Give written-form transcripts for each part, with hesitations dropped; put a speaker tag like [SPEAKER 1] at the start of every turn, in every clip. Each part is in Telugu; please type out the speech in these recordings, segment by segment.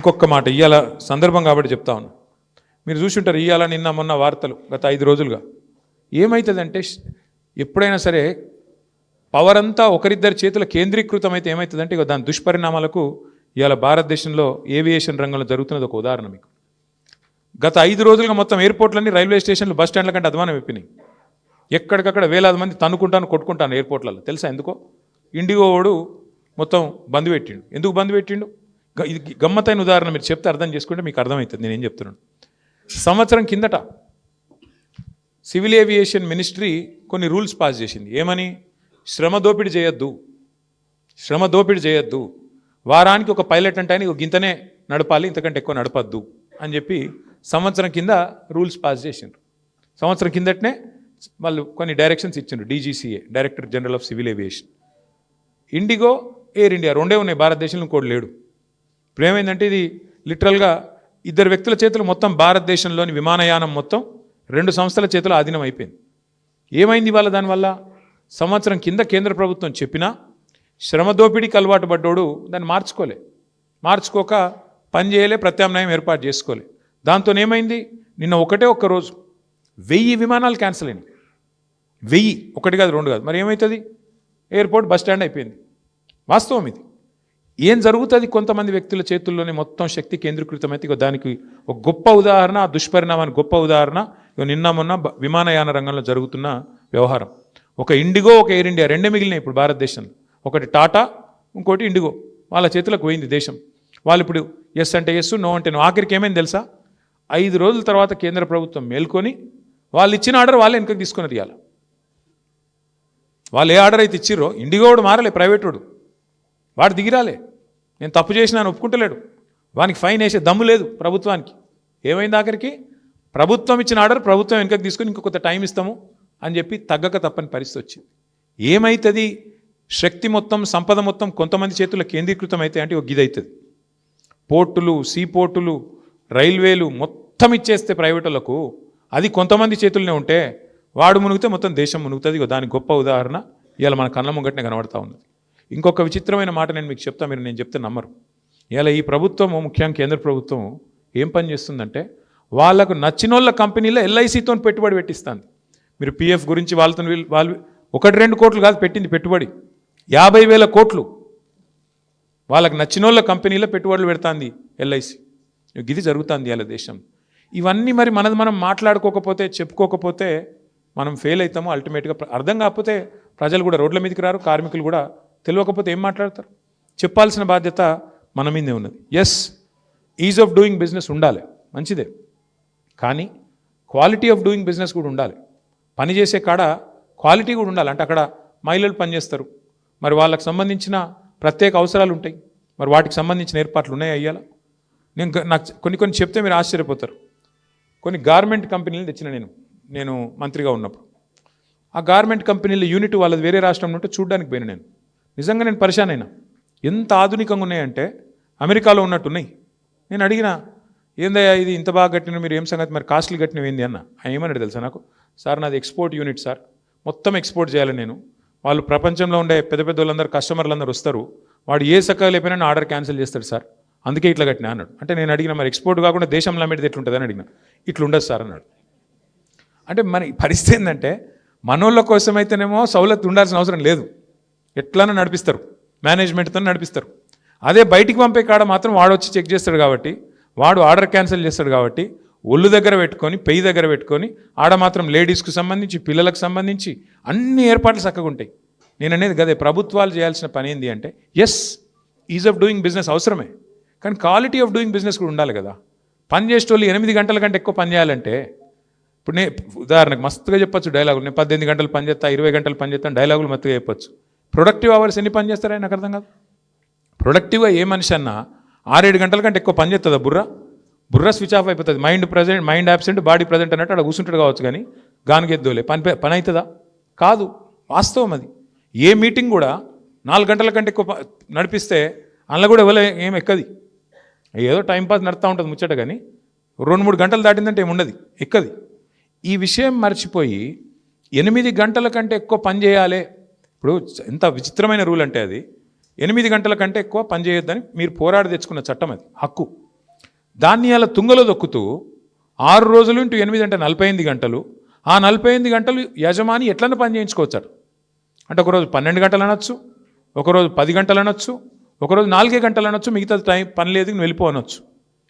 [SPEAKER 1] ఇంకొక మాట ఇవాళ సందర్భం కాబట్టి చెప్తా ఉన్నా. మీరు చూసుంటారు ఇవాళ నిన్న మొన్న వార్తలు గత 5 రోజులుగా ఏమవుతుందంటే, ఎప్పుడైనా సరే పవర్ అంతా ఒకరిద్దరి చేతుల కేంద్రీకృతం అయితే ఏమవుతుందంటే ఇక దాని దుష్పరిణామాలకు ఇవాళ భారతదేశంలో ఏవియేషన్ రంగంలో జరుగుతున్నది ఒక ఉదాహరణ. మీకు గత 5 రోజులుగా మొత్తం ఎయిర్పోర్ట్లన్నీ, రైల్వే స్టేషన్లు, బస్ స్టాండ్ల కంటే అధ్వానం అయిపోయినాయి. ఎక్కడికక్కడ వేలాది మంది తన్నుకుంటాను కొట్టుకుంటాను ఎయిర్పోర్ట్లలో. తెలుసా ఎందుకో? ఇండిగో వాడు మొత్తం బంద్ పెట్టిండు. ఎందుకు బంద్ పెట్టిండు? ఇది గమ్మత్తైన ఉదాహరణ. మీరు చెప్తే అర్థం చేసుకుంటే మీకు అర్థమవుతుంది నేనేం చెప్తున్నాను. సంవత్సరం కిందట సివిల్ ఏవియేషన్ మినిస్ట్రీ కొన్ని రూల్స్ పాస్ చేసింది. ఏమని? శ్రమ దోపిడీ చేయొద్దు, వారానికి ఒక పైలట్ అంటే ఆయన గింతనే నడపాలి, ఇంతకంటే ఎక్కువ నడపద్దు అని చెప్పి సంవత్సరం కింద రూల్స్ పాస్ చేసిండ్రు. సంవత్సరం కిందటనే వాళ్ళు కొన్ని డైరెక్షన్స్ ఇచ్చిండ్రు. DGCA, director general of civil aviation. IndiGo, air India రెండే ఉన్నాయి భారతదేశంలో, ఇంకోటి లేడు. ఇప్పుడు ఏమైందంటే ఇది లిటరల్గా 2 వ్యక్తుల చేతులు మొత్తం భారతదేశంలోని విమానయానం మొత్తం 2 సంస్థల చేతులు ఆధీనం అయిపోయింది. ఏమైంది ఇవాళ? దానివల్ల సంవత్సరం కింద కేంద్ర ప్రభుత్వం చెప్పినా శ్రమ దోపిడీకి అలవాటు పడ్డోడు దాన్ని మార్చుకోక పని చేయలే, ప్రత్యామ్నాయం ఏర్పాటు చేసుకోలే. దాంతో ఏమైంది? నిన్న ఒక్క రోజు 1000 విమానాలు క్యాన్సిల్ అయినాయి. 1000, 1 కాదు 2 కాదు. మరి ఏమవుతుంది? ఎయిర్పోర్ట్ బస్ స్టాండ్ అయిపోయింది. వాస్తవం ఇది. ఏం జరుగుతుంది? కొంతమంది వ్యక్తుల చేతుల్లోనే మొత్తం శక్తి కేంద్రీకృతమైతే ఇక దానికి ఒక గొప్ప ఉదాహరణ, ఆ దుష్పరిణామానికి గొప్ప ఉదాహరణ ఇక నిన్న మొన్న విమానయాన రంగంలో జరుగుతున్న వ్యవహారం. ఒక ఇండిగో, ఒక ఎయిర్ ఇండియా రెండే మిగిలినాయి ఇప్పుడు భారతదేశంలో. ఒకటి టాటా, ఇంకోటి ఇండిగో. వాళ్ళ చేతులకు పోయింది దేశం. వాళ్ళు ఇప్పుడు ఎస్ అంటే ఎస్, నో అంటే నో. ఆఖరికి ఏమైంది తెలుసా? 5 రోజుల తర్వాత కేంద్ర ప్రభుత్వం మేల్కొని వాళ్ళు ఇచ్చిన ఆర్డర్ వాళ్ళే వెనకకి తీసుకుని ఇవ్వాలి. వాళ్ళు ఏ ఆర్డర్ అయితే ఇచ్చిర్రో, ఇండిగో వాడు మారలే, ప్రైవేట్ వాడు దిగిరాలే. నేను తప్పు చేసినా అని ఒప్పుకుంటలేడు. వానికి ఫైన్ వేసే దమ్ము లేదు ప్రభుత్వానికి. ఏమైంది ఆఖరికి? ప్రభుత్వం ఇచ్చిన ఆర్డర్ ప్రభుత్వం వెనకకి తీసుకొని ఇంకొక టైం ఇస్తాము అని చెప్పి తగ్గక తప్పని పరిస్థితి వచ్చింది. ఏమవుతుంది? శక్తి మొత్తం, సంపద మొత్తం కొంతమంది చేతుల్లో కేంద్రీకృతం అయితే అంటే ఒక గిదవుతుంది. పోర్టులు, సీపోర్టులు, రైల్వేలు మొత్తం ఇచ్చేస్తే ప్రైవేటులకు, అది కొంతమంది చేతుల్లోనే ఉంటే వాడు మునిగితే మొత్తం దేశం మునుగుతుంది. దానికి గొప్ప ఉదాహరణ ఇవాళ మన కళ్ళ ముంగటనే కనబడతా ఉన్నది. ఇంకొక విచిత్రమైన మాట నేను మీకు చెప్తా, నేను చెప్తే నమ్మరు. ఇలా ఈ ప్రభుత్వము, ముఖ్యంగా కేంద్ర ప్రభుత్వం ఏం పని చేస్తుందంటే వాళ్ళకు నచ్చినోళ్ళ కంపెనీలో LICతో పెట్టుబడి పెట్టిస్తుంది. మీరు PF గురించి వాళ్ళు 1-2 కోట్లు కాదు పెట్టింది పెట్టుబడి, 50,000 కోట్లు వాళ్ళకు నచ్చినోళ్ళ కంపెనీలో పెట్టుబడులు పెడుతుంది LIC. ఇది జరుగుతుంది ఇలా దేశం. ఇవన్నీ మరి మనం మాట్లాడుకోకపోతే, చెప్పుకోకపోతే మనం ఫెయిల్ అవుతాము. అల్టిమేట్గా అర్థం కాకపోతే ప్రజలు కూడా రోడ్ల మీదకి రారు, కార్మికులు కూడా తెలియకపోతే ఏం మాట్లాడతారు? చెప్పాల్సిన బాధ్యత మన మీదే ఉన్నది. Yes, ease of doing business ఉండాలి, మంచిదే. కానీ క్వాలిటీ ఆఫ్ డూయింగ్ బిజినెస్ కూడా ఉండాలి. పని చేసే కాడ క్వాలిటీ కూడా ఉండాలి. అంటే అక్కడ మహిళలు పనిచేస్తారు, మరి వాళ్ళకి సంబంధించిన ప్రత్యేక అవసరాలు ఉంటాయి, మరి వాటికి సంబంధించిన ఏర్పాట్లు ఉన్నాయి అయ్యాల. నాకు కొన్ని చెప్తే మీరు ఆశ్చర్యపోతారు. కొన్ని గార్మెంట్ కంపెనీలు తెచ్చిన నేను మంత్రిగా ఉన్నప్పుడు. ఆ గార్మెంట్ కంపెనీల యూనిట్ వాళ్ళది వేరే రాష్ట్రంలో ఉంటే చూడడానికి పోయినా నేను. నిజంగా నేను పరిశాన్ అయినా. ఎంత ఆధునికంగా ఉన్నాయంటే అమెరికాలో ఉన్నట్టున్నాయి. నేను అడిగిన, ఏందయ్యా ఇది ఇంత బాగా కట్టిన, మీరు ఏం సంగతి, మరి కాస్ట్లీ కట్టినవి ఏంది అన్న. ఆయన ఏమన్నాడు తెలుసా నాకు? సార్ నాది ఎక్స్పోర్ట్ యూనిట్ సార్, మొత్తం ఎక్స్పోర్ట్ చేయాలి నేను. వాళ్ళు ప్రపంచంలో ఉండే పెద్ద వాళ్ళందరూ, కస్టమర్లందరూ వస్తారు, వాడు ఏ సక్కగా లేకపోయినా ఆర్డర్ క్యాన్సిల్ చేస్తాడు సార్, అందుకే ఇట్లా కట్టినా అన్నాడు. అంటే నేను అడిగిన, మరి ఎక్స్పోర్ట్ కాకుండా దేశంలో అమ్మేది ఎట్లుంటుంది అని అడిగిన. ఇట్లుండదు సార్ అన్నాడు. అంటే మన పరిస్థితి ఏంటంటే మనోళ్ళ కోసమైతేనేమో సౌలత్ ఉండాల్సిన అవసరం లేదు, ఎట్లన్నా నడిపిస్తారు, మేనేజ్మెంట్తో నడిపిస్తారు. అదే బయటికి పంపే కాడ మాత్రం వాడు వచ్చి చెక్ చేస్తాడు కాబట్టి, వాడు ఆర్డర్ క్యాన్సిల్ చేస్తాడు కాబట్టి ఒళ్ళు దగ్గర పెట్టుకొని, పెయ్యి దగ్గర పెట్టుకొని, ఆడ మాత్రం లేడీస్కి సంబంధించి, పిల్లలకు సంబంధించి అన్ని ఏర్పాట్లు చక్కగా ఉంటాయి. నేను అనేది గదే, ప్రభుత్వాలు చేయాల్సిన పని ఏంటి అంటే, yes, ease of doing business అవసరమే, కానీ క్వాలిటీ ఆఫ్ డూయింగ్ బిజినెస్ కూడా ఉండాలి కదా. పని చేసేటోళ్ళు 8 గంటల కంటే ఎక్కువ పని చేయాలంటే, ఇప్పుడు ఉదాహరణకు మస్తుగా చెప్పొచ్చు డైలాగులు, నేను 18 గంటలు పని చేస్తా, 20 గంటలు పని చేస్తాను, డైలాగులు మస్తుగా చెప్పొచ్చు. ప్రొడక్టివ్ అవర్స్ ఎన్ని పని చేస్తారని నాకు అర్థం కాదు. ప్రొడక్టివ్గా ఏ మనిషి అన్నా 6-7 గంటల కంటే ఎక్కువ పని చేస్తుందా? బుర్ర స్విచ్ ఆఫ్ అయిపోతుంది. మైండ్ యాబ్సెంట్, బాడీ ప్రజెంట్ అన్నట్టు అక్కడ కూర్చుంటాడు కావచ్చు, కానీ గానిగెద్దోలే పని అవుతుందా? కాదు. వాస్తవం అది. ఏ మీటింగ్ కూడా 4 గంటల కంటే ఎక్కువ నడిపిస్తే అందులో కూడా ఏం ఎక్కది, ఏదో టైంపాస్ నడుతూ ఉంటుంది ముచ్చట, కానీ 2-3 గంటలు దాటిందంటే ఏముండదు, ఎక్కది. ఈ విషయం మర్చిపోయి 8 గంటల కంటే ఎక్కువ పని చేయాలి. ఇప్పుడు ఎంత విచిత్రమైన రూల్ అంటే అది, 8 గంటల కంటే ఎక్కువ పని చేయొద్దని మీరు పోరాడి తెచ్చుకున్న చట్టం, అది హక్కు. దాన్ని అలా తుంగలో దొక్కుతూ 6 రోజులు ఇంటూ 8 అంటే 48 గంటలు. ఆ 48 గంటలు యజమాని ఎట్లన్నా పని చేయించుకోవచ్చాడు. అంటే ఒకరోజు 12 గంటలు అనొచ్చు, ఒకరోజు 10 గంటలు అనొచ్చు, ఒకరోజు 4 గంటలు అనొచ్చు, మిగతా టైం పని లేదు నువ్వు వెళ్ళిపోనొచ్చు,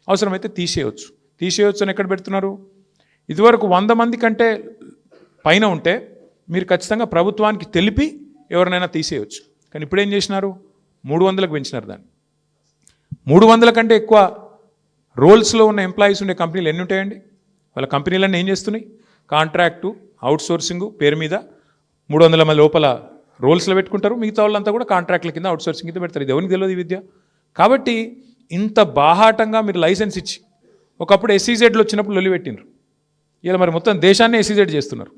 [SPEAKER 1] అవసరమైతే తీసేయచ్చు. తీసేయచ్చు అని ఎక్కడ పెడుతున్నారు? ఇదివరకు 100 మంది కంటే పైన ఉంటే మీరు ఖచ్చితంగా ప్రభుత్వానికి తెలిపి ఎవరినైనా తీసేయచ్చు. కానీ ఇప్పుడు ఏం చేసినారు? 300లకు పెంచినారు దాన్ని. 300 కంటే ఎక్కువ రోల్స్లో ఉన్న ఎంప్లాయీస్ ఉండే కంపెనీలు ఎన్ని ఉంటాయండి? వాళ్ళ కంపెనీలన్నీ ఏం చేస్తున్నాయి? కాంట్రాక్టు, అవుట్సోర్సింగ్ పేరు మీద 300 మంది లోపల రోల్స్లో పెట్టుకుంటారు, మిగతా వాళ్ళంతా కూడా కాంట్రాక్ట్ల కింద అవుట్సోర్సింగ్ కింద పెడతారు. ఇది ఎవరికి తెలియదు ఈ విద్య. కాబట్టి ఇంత బాహాటంగా మీరు లైసెన్స్ ఇచ్చి ఒకప్పుడు ఎస్ఈజెడ్లు వచ్చినప్పుడు లొల్లి పెట్టినారు. ఇలా మరి మొత్తం దేశాన్ని ఎస్ఈజెడ్ చేస్తున్నారు.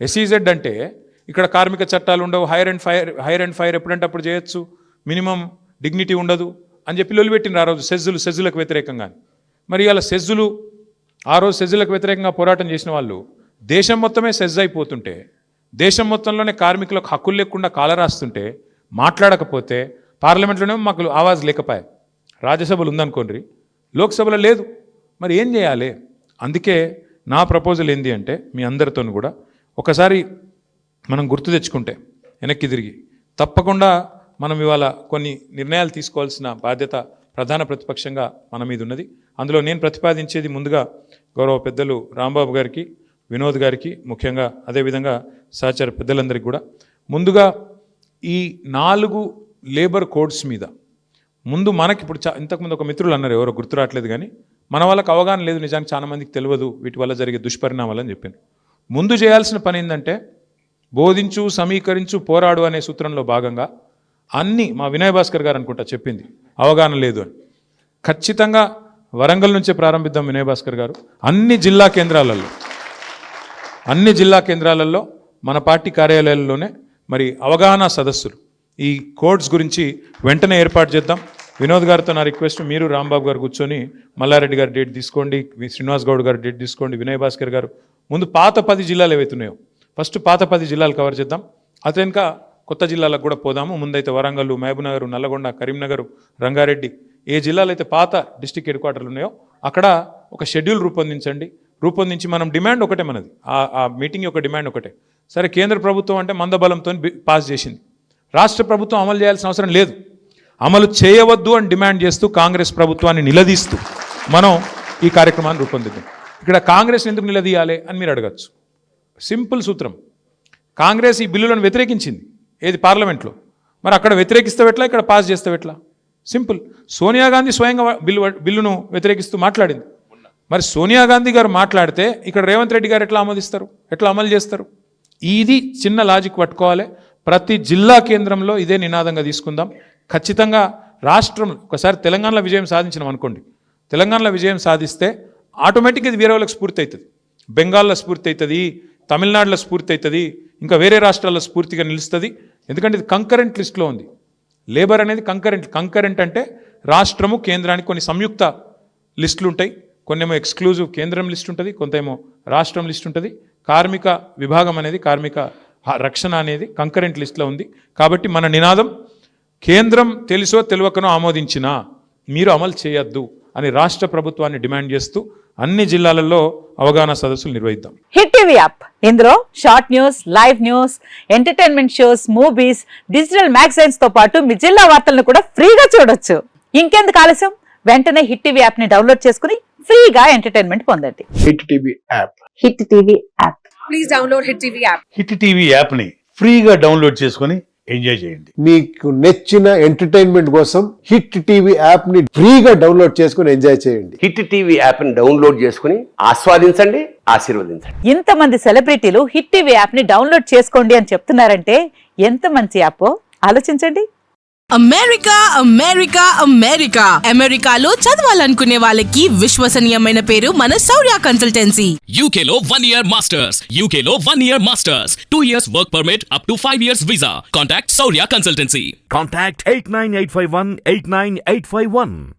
[SPEAKER 1] ఎస్ఈజెడ్ అంటే ఇక్కడ కార్మిక చట్టాలు ఉండవు, హైర్ అండ్ ఫైర్ ఎప్పుడంటే అప్పుడు చేయొచ్చు, మినిమం డిగ్నిటీ ఉండదు అని చెప్పి లొల్లి పెట్టినారు ఆ రోజు సెజ్జులకు వ్యతిరేకంగా. మరి ఇలా ఆ రోజు సెజ్జులకు వ్యతిరేకంగా పోరాటం చేసిన వాళ్ళు దేశం మొత్తమే సెజ్ అయిపోతుంటే, దేశం మొత్తంలోనే కార్మికులకు హక్కులు లేకుండా కాలరాస్తుంటే, మాట్లాడకపోతే పార్లమెంట్లోనే మాకు ఆవాజ్ లేకపోయా. రాజ్యసభలు ఉందనుకోండి, లోక్సభలో లేదు. మరి ఏం చేయాలి? అందుకే నా ప్రపోజల్ ఏంటి అంటే మీ అందరితో కూడా ఒకసారి మనం గుర్తు తెచ్చుకుంటే వెనక్కి తిరిగి తప్పకుండా మనం ఇవాళ కొన్ని నిర్ణయాలు తీసుకోవాల్సిన బాధ్యత ప్రధాన ప్రతిపక్షంగా మన మీద ఉన్నది. అందులో నేను ప్రతిపాదించేది ముందుగా గౌరవ పెద్దలు రాంబాబు గారికి, వినోద్ గారికి, ముఖ్యంగా అదేవిధంగా సహచర పెద్దలందరికీ కూడా ముందుగా ఈ 4 లేబర్ కోడ్స్ మీద ముందు మనకి ఇప్పుడు ఇంతకుముందు ఒక మిత్రులు అన్నారు, ఎవరో గుర్తు రావట్లేదు, కానీ మన వాళ్ళకి అవగాహన లేదు, నిజానికి చాలా మందికి తెలియదు వీటి వల్ల జరిగే దుష్పరిణామాలు అని చెప్పాను. ముందు చేయాల్సిన పని ఏంటంటే బోధించు, సమీకరించు, పోరాడు అనే సూత్రంలో భాగంగా అన్నీ మా వినయ్ భాస్కర్ గారు అనుకుంటా చెప్పింది అవగాహన లేదు అని. ఖచ్చితంగా వరంగల్ నుంచే ప్రారంభిద్దాం వినయ్ భాస్కర్ గారు. అన్ని జిల్లా కేంద్రాలలో మన పార్టీ కార్యాలయాల్లోనే మరి అవగాహన సదస్సులు ఈ కోడ్స్ గురించి వెంటనే ఏర్పాటు చేద్దాం. వినోద్ గారితో నా రిక్వెస్ట్, మీరు రాంబాబు గారు కూర్చొని మల్లారెడ్డి గారు డేట్ తీసుకోండి, శ్రీనివాస్ గౌడ్ గారు డేట్ తీసుకోండి, వినయ్ భాస్కర్ గారు ముందు పాత 10 జిల్లాలు ఏవైతున్నాయో ఫస్ట్ పాత 10 జిల్లాలు కవర్ చేద్దాం. అతను ఇంకా కొత్త జిల్లాలకు కూడా పోదాము. ముందైతే వరంగల్, మహబూబ్నగర్, నల్లగొండ, కరీంనగర్, రంగారెడ్డి, ఏ జిల్లాలు అయితే పాత డిస్టిక్ హెడ్ క్వార్టర్లు ఉన్నాయో అక్కడ ఒక షెడ్యూల్ రూపొందించి మనం డిమాండ్ ఒకటే, మనది ఆ మీటింగ్ యొక్క డిమాండ్ ఒకటే. సరే, కేంద్ర ప్రభుత్వం అంటే మందబలంతో పాస్ చేసింది, రాష్ట్ర ప్రభుత్వం అమలు చేయాల్సిన అవసరం లేదు, అమలు చేయవద్దు అని డిమాండ్ చేస్తూ కాంగ్రెస్ ప్రభుత్వాన్ని నిలదీస్తూ మనం ఈ కార్యక్రమాన్ని రూపొందిద్దాం. ఇక్కడ కాంగ్రెస్ ఎందుకు నిలదీయాలి అని మీరు అడగచ్చు. సింపుల్ సూత్రం, కాంగ్రెస్ ఈ బిల్లులను వ్యతిరేకించింది ఏది పార్లమెంట్లో, మరి అక్కడ వ్యతిరేకిస్తావు ఎట్లా, ఇక్కడ పాస్ చేస్తావు ఎట్లా? సింపుల్. సోనియా గాంధీ స్వయంగా బిల్లును వ్యతిరేకిస్తూ మాట్లాడింది. మరి సోనియా గాంధీ గారు మాట్లాడితే ఇక్కడ రేవంత్ రెడ్డి గారు ఎట్లా ఆమోదిస్తారు, ఎట్లా అమలు చేస్తారు? ఇది చిన్న లాజిక్ పట్టుకోవాలి. ప్రతి జిల్లా కేంద్రంలో ఇదే నినాదంగా తీసుకుందాం. ఖచ్చితంగా రాష్ట్రం ఒకసారి తెలంగాణలో విజయం సాధించినాం అనుకోండి, తెలంగాణలో విజయం సాధిస్తే ఆటోమేటిక్గా ఇది వేరే వాళ్ళకి స్ఫూర్తి అవుతుంది, బెంగాల్లో స్ఫూర్తి అవుతుంది, తమిళనాడులో స్ఫూర్తి అవుతుంది, ఇంకా వేరే రాష్ట్రాల్లో స్ఫూర్తిగా నిలుస్తుంది. ఎందుకంటే ఇది కంకరెంట్ లిస్ట్లో ఉంది. లేబర్ అనేది కంకరెంట్ అంటే రాష్ట్రము కేంద్రానికి కొన్ని సంయుక్త లిస్టులు ఉంటాయి, కొన్నేమో ఎక్స్క్లూజివ్ కేంద్రం లిస్ట్ ఉంటుంది, కొంతేమో రాష్ట్రం లిస్ట్ ఉంటుంది. కార్మిక విభాగం అనేది, కార్మిక రక్షణ అనేది కంకరెంట్ లిస్ట్లో ఉంది. కాబట్టి మన నినాదం, కేంద్రం తెలుసో తెలియకనో ఆమోదించినా మీరు అమలు చేయొద్దు అని రాష్ట్ర ప్రభుత్వాన్ని డిమాండ్ చేస్తూ అన్ని జిల్లాలలో అవగాహన సదస్సులు నిర్వహిద్దాం.
[SPEAKER 2] హిట్ టీవీ యాప్, ఇందులో short news, live news, entertainment shows, movies, digital magazines తో పాటు మీ జిల్లా వార్తలను కూడా ఫ్రీగా చూడొచ్చు. ఇంకెందుకు ఆలస్యం, వెంటనే హిట్ టీవీ యాప్ ని డౌన్లోడ్ చేసుకుని ఫ్రీగా ఎంటర్టైన్మెంట్ పొందండి.
[SPEAKER 3] Hit TV app.
[SPEAKER 2] Hit TV app.
[SPEAKER 4] Please download hit TV app.
[SPEAKER 5] Hit TV app ని ఫ్రీగా డౌన్లోడ్ చేసుకొని ఎంజాయ్ చేయండి.
[SPEAKER 3] మీకు నచ్చిన ఎంటర్టైన్మెంట్ కోసం హిట్ టీవీ యాప్ ని ఫ్రీగా డౌన్లోడ్ చేసుకొని ఎంజాయ్ చేయండి.
[SPEAKER 6] హిట్ టీవీ యాప్ ని డౌన్లోడ్ చేసుకుని ఆస్వాదించండి, ఆశీర్వదించండి.
[SPEAKER 2] ఇంతమంది సెలబ్రిటీలు హిట్ టీవీ యాప్ ని డౌన్లోడ్ చేసుకోండి అని చెప్తున్నారంటే ఎంత మంచి యాప్ ఆలోచించండి.
[SPEAKER 7] అమెరికా అమెరికాలో చదవాలనుకునే వాళ్ళకి విశ్వసనీయమైన పేరు మన శౌర్య కన్సల్టెన్సీ.
[SPEAKER 8] UK లో 1 year masters, 2 years work permit up to 5 years visa. Contact Saurya Consultancy.
[SPEAKER 9] Contact 89851 89851.